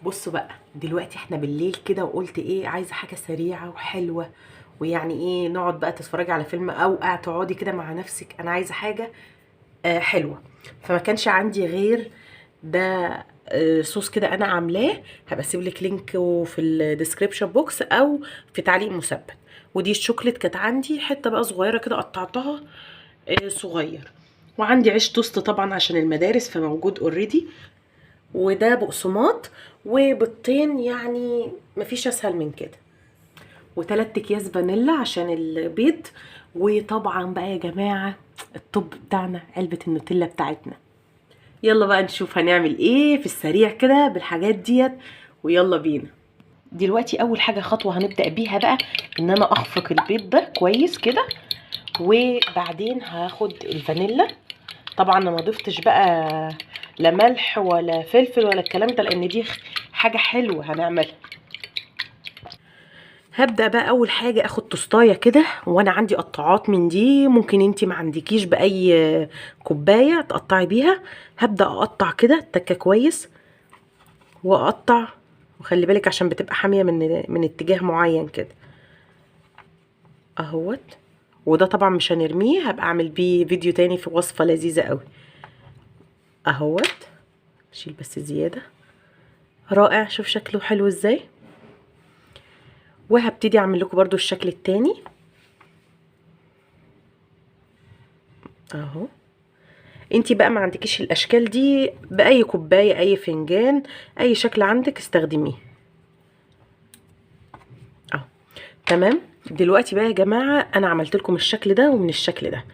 بصوا بقى دلوقتي احنا بالليل كده، وقلت ايه عايزه حاجه سريعه وحلوه، ويعني ايه نقعد بقى تتفرجي على فيلم او قاعد تقعدي كده مع نفسك. انا عايزه حاجه حلوه. فما كانش عندي غير ده. صوص كده انا عاملاه، هبقى اسيب لك لينك في الديسكريبشن بوكس او في تعليق مثبت. ودي الشوكليت كانت عندي حته بقى صغيره كده، قطعتها صغير. وعندي عيش توست طبعا عشان المدارس فموجود اوريدي. وده بقسماط وبيضتين، يعني مفيش اسهل من كده. وتلات اكياس فانيلا عشان البيض. وطبعا بقى يا جماعة الطب بتاعنا علبة النوتيلا بتاعتنا. يلا بقى نشوف هنعمل ايه في السريع كده بالحاجات ديت. ويلا بينا. دلوقتي اول حاجة خطوة هنبدأ بيها بقى ان انا اخفق البيض ده كويس كده. وبعدين هاخد الفانيلا. طبعا انا ما ضفتش بقى لا ملح ولا فلفل ولا الكلام ده، لان دي حاجه حلوه هنعملها. هبدا بقى اول حاجه اخد توستايه كده، وانا عندي قطاعات من دي، ممكن انتي ما عندكيش باي كوبايه تقطعي بيها. هبدا اقطع كده تكه كويس واقطع. وخلي بالك عشان بتبقى حاميه من اتجاه معين كده اهوت. وده طبعا مش هنرميه، هبقى اعمل بيه فيديو تاني في وصفه لذيذه قوي اهوت. شيل بس زياده. رائع، شوف شكله حلو ازاي. وهبتدي اعمل لكم برضو الشكل التاني اهو. انتي بقى ما عندكيش الاشكال دي، باي كوبايه اي فنجان اي شكل عندك استخدميه اهو. تمام. دلوقتي بقى يا جماعه انا عملت لكم الشكل ده ومن الشكل ده.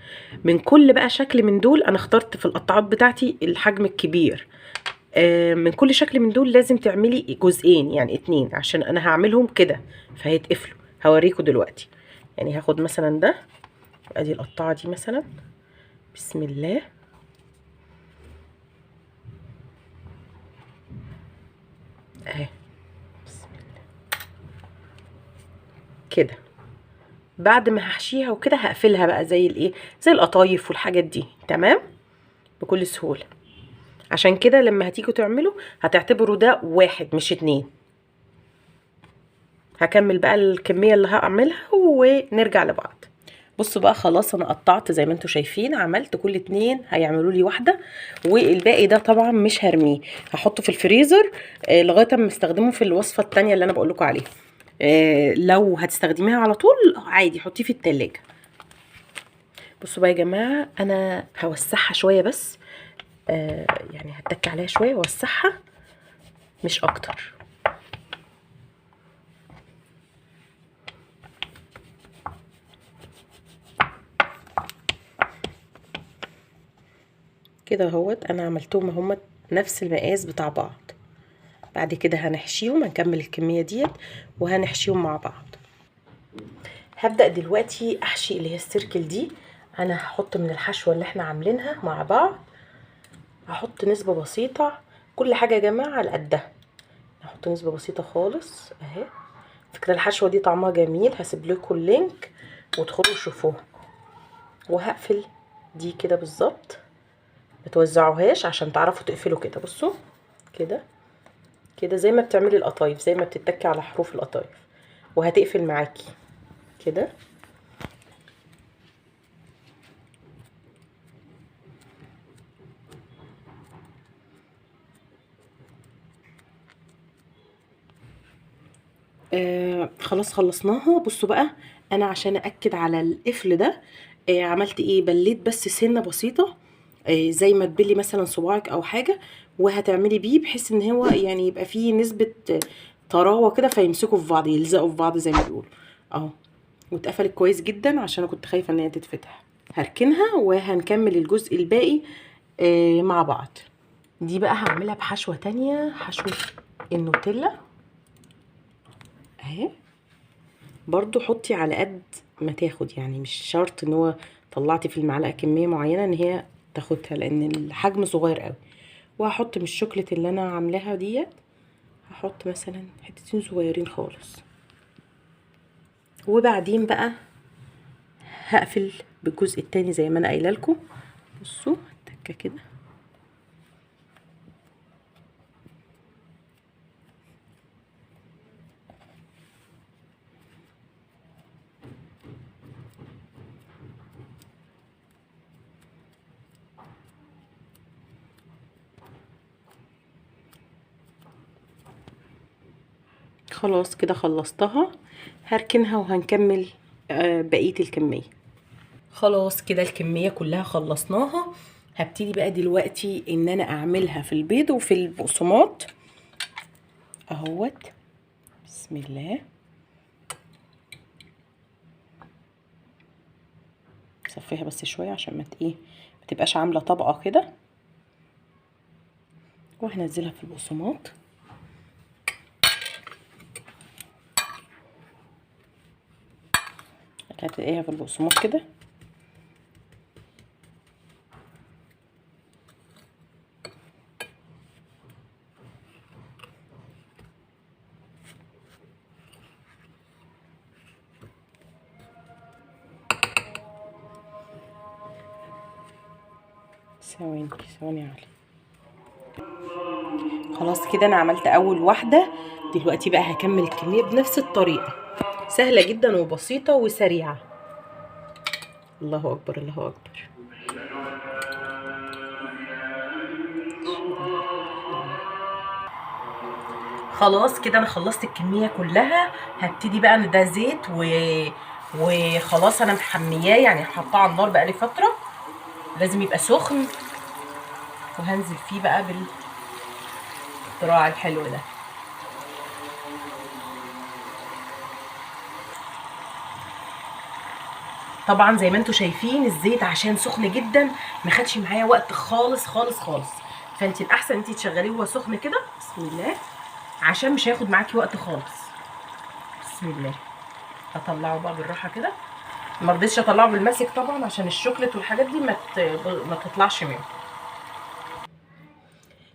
من كل بقى شكل من دول انا اخترت في القطعات بتاعتي الحجم الكبير. من كل شكل من دول لازم تعملي جزئين، يعني اتنين، عشان انا هعملهم كده فهيتقفلوا. هوريكم دلوقتي. يعني هاخد مثلا ده، ادي القطعه دي مثلا. بسم الله. اهي. بسم الله. كده. بعد ما هحشيها وكده هقفلها بقى زي الايه، زي القطايف والحاجات دي. تمام. بكل سهوله. عشان كده لما هتيجوا تعملوا هتعتبروا ده واحد مش اتنين. هكمل بقى الكميه اللي هعملها ونرجع لبعض. بصوا بقى خلاص انا قطعت زي ما انتم شايفين، عملت كل اتنين هيعملوا لي واحده. والباقي ده طبعا مش هرميه، هحطه في الفريزر لغايه اما استخدمه في الوصفه التانية اللي انا بقول لكم عليها. لو هتستخدميها على طول عادي حطيه في التلاجة. بصوا بقى يا جماعه انا هوسعها شويه بس. يعني هتك عليها شويه واوسعها مش اكتر. كده اهوت انا عملتهم هم نفس المقاس بتاع بعض. بعد كده هنحشيهم، هنكمل الكميه ديت وهنحشيهم مع بعض. هبدأ دلوقتي احشي اللي هي السيركل دي. انا هحط من الحشوه اللي احنا عاملينها مع بعض، هحط نسبه بسيطه. كل حاجه يا جماعه على قدها. هحط نسبه بسيطه خالص اهي. فكرة الحشوه دي طعمها جميل، هسيب لكم اللينك وادخلوا شوفوها. وهقفل دي كده بالظبط. ما توزعوهاش عشان تعرفوا تقفلوا كده. بصوا كده كده زي ما بتعملي القطايف، زي ما بتتكي على حروف القطايف. وهتقفل معاكي كده. خلاص خلصناها. بصوا بقى انا عشان اكد على القفل ده عملت ايه، بليت بس سنه بسيطه زي ما تبلي مثلا صباعك او حاجه. وهتعملي بيه بحيث ان هو يعني يبقى فيه نسبه طراوه كده، فيمسكوا في بعض يلزقوا في بعض زي ما بيقولوا اهو. واتقفلت كويس جدا عشان انا كنت خايفه ان هي تتفتح. هركنها وهنكمل الجزء الباقي مع بعض. دي بقى هعملها بحشوه تانية، حشوه النوتيلا اهي. برضو حطي على قد ما تاخد، يعني مش شرط ان هو طلعتي في المعلقه كميه معينه ان هي تاخدها، لان الحجم صغير قوي. وهحط من الشوكليت اللي انا عاملاها ديت، هحط مثلا حتتين صغيرين خالص. وبعدين بقى هقفل بالجزء التاني زي ما انا قايله لكم. بصوا تكه كده. خلاص كده خلصتها، هركنها وهنكمل بقية الكمية. خلاص كده الكمية كلها خلصناها. هبتدي بقى دلوقتي ان انا اعملها في البيض وفي البقسماط اهوت. بسم الله. صفيها بس شوية عشان ما تبقاش عاملة طبقة كده، وهنزلها في البقسماط. هتلاقيها في البقسماط كده. ثواني علي. خلاص كده انا عملت اول واحدة. دلوقتي بقى هكمل الكمية بنفس الطريقة، سهلة جدا وبسيطة وسريعة. الله اكبر الله اكبر. خلاص كده انا خلصت الكمية كلها. هبتدي بقى ان ده زيت وخلاص انا محمياه، يعني حاطاه على النار بقالي فترة، لازم يبقى سخن. وهنزل فيه بقى بالاختراع الحلو ده. طبعا زي ما انتم شايفين الزيت عشان سخن جدا ما خدش معايا وقت خالص خالص خالص، فانت الاحسن انت تشغليه وهو سخن كده. بسم الله، عشان مش هياخد معاكي وقت خالص. بسم الله. اطلعه بقى بالراحه كده. ما رضيتش اطلعه بالماسك طبعا عشان الشوكليت والحاجات دي ما تطلعش منه.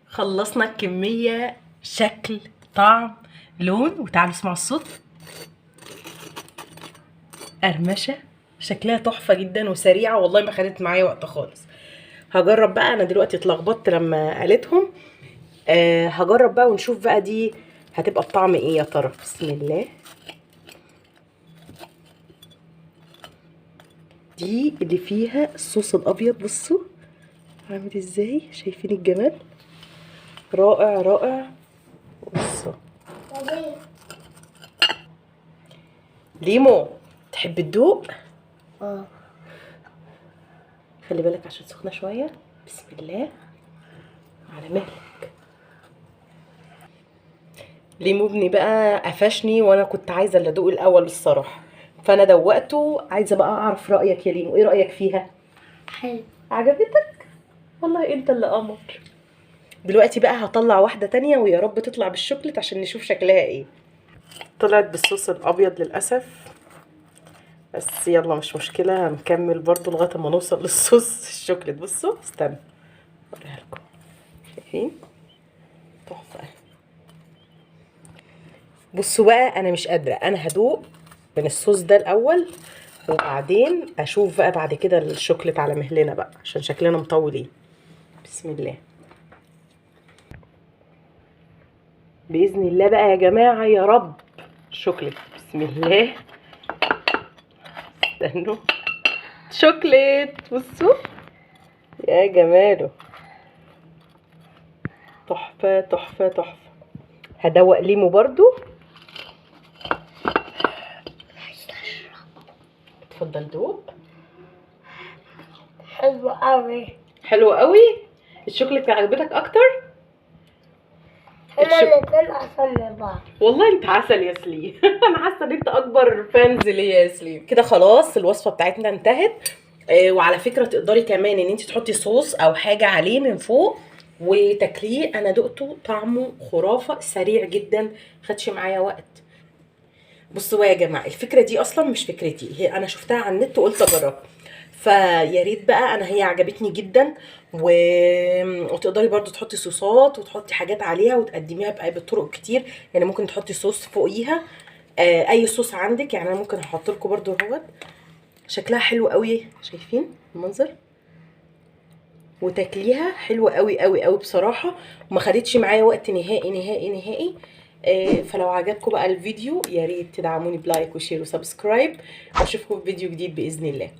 خلصنا الكميه، شكل طعم لون، وتعالوا اسمعوا الصوت. قرمشه، شكلها تحفه جدا وسريعه، والله ما خدت معايا وقت خالص. هجرب بقى، انا دلوقتي اتلخبطت لما قالتهم. هجرب بقى ونشوف بقى دي هتبقى بطعم ايه يا ترى. بسم الله. دي اللي فيها الصوص الابيض، بصوا عامل ازاي، شايفين الجمال؟ رائع رائع. بصوا ليمو، تحب تدوق؟ خلي بالك عشان سخنه شويه. بسم الله على مهلك. ليمو ابني بقى قفشني، وانا كنت عايزه اللي ادوق الاول الصراحه، فانا دوقته. عايزه بقى اعرف رايك يا ليمو، ايه رايك فيها؟ حلو. عجبتك؟ والله انت اللي قمر. دلوقتي بقى هطلع واحده تانية، ويا رب تطلع بالشوكليت عشان نشوف شكلها ايه. طلعت بالصوص الابيض للاسف، بس يلا مش مشكله، هنكمل برضو لغايه ما نوصل للصوص الشوكليت. بصوا استنى اوريها لكم. شايفين؟ تحفه. بصوا بقى، انا مش قادره، انا هدوق من الصوص ده الاول، وبعدين اشوف بقى بعد كده الشوكليت على مهلنا بقى عشان شكلنا مطولين. بسم الله. باذن الله بقى يا جماعه، يا رب شوكليت. بسم الله. استنوا، شوكليت، بصوا يا جماله، تحفه تحفه تحفه. هدوق ليمو برضو. اتفضل دوق. حلو قوي. حلو قوي. الشوكليت عجبتك اكتر؟ هما الاتنين احسن من بعض. والله انت عسل يا سليم. انا حاسه ان انت اكبر فانز ليا يا سليم. كده خلاص الوصفه بتاعتنا انتهت. وعلى فكره تقدري كمان ان انت تحطي صوص او حاجه عليه من فوق وتاكليه. انا دقته طعمه خرافه، سريع جدا، خدش معايا وقت. بصوا يا جماعه، الفكره دي اصلا مش فكرتي، هي انا شفتها على النت وقلت اجربها، فيا ريت بقى، انا هي عجبتني جدا. وتقدري برضو تحطي صوصات وتحطي حاجات عليها وتقدميها بقى بطرق كتير، يعني ممكن تحطي صوص فوقيها، اي صوص عندك. يعني انا ممكن احط لكم برضو اهوت. شكلها حلو قوي، شايفين المنظر؟ وتاكليها حلوه قوي قوي قوي بصراحه، وما خدتش معايا وقت نهائي نهائي نهائي. فلو عجبكم بقى الفيديو، يا ريت تدعموني بلايك وشير وسبسكرايب، واشوفكم في فيديو جديد باذن الله.